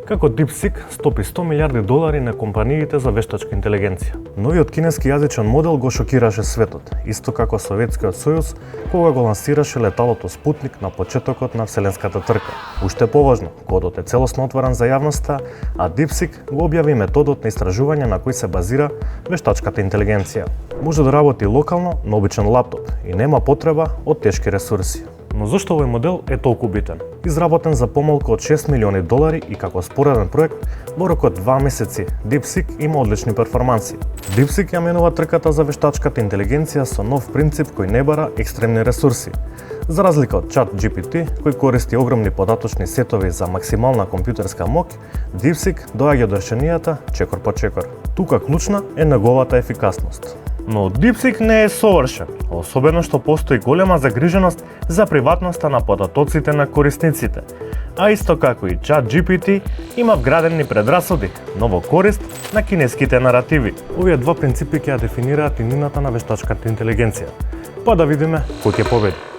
Како DeepSeek стопи $100 милиарди на компаниите за вештачка интелигенција. Новиот кинески јазичен модел го шокираше светот, исто како Советскиот сојуз кога го лансираше леталото Спутник на почетокот на вселенската трка. Уште поважно, кодот е целосно отворен за јавноста, а DeepSeek го објави методот на истражување на кој се базира вештачката интелигенција. Може да работи локално на обичен лаптоп и нема потреба од тешки ресурси. Но зошто овој модел е толку битен? Изработен за помалку од $6 милиони и како спореден проект, во рок од 2 месеци DeepSeek има одлични перформанси. DeepSeek ја менува трката за вештачката интелигенција со нов принцип кој не бара екстремни ресурси. За разлика од ChatGPT, кој користи огромни податочни сетови за максимална компјутерска моќ, DeepSeek доаѓа до решенијата чекор по чекор. Тука клучна е неговата ефикасност. Но DeepSeek не е совршен, особено што постои голема загриженост за приватноста на податоците на корисниците, а исто како и ChatGPT има вградени предрасуди, но во корист на кинеските наративи. Овие два принципи ќе ја дефинираат иднината на вештачката интелигенција. Па да видиме кој ќе победи.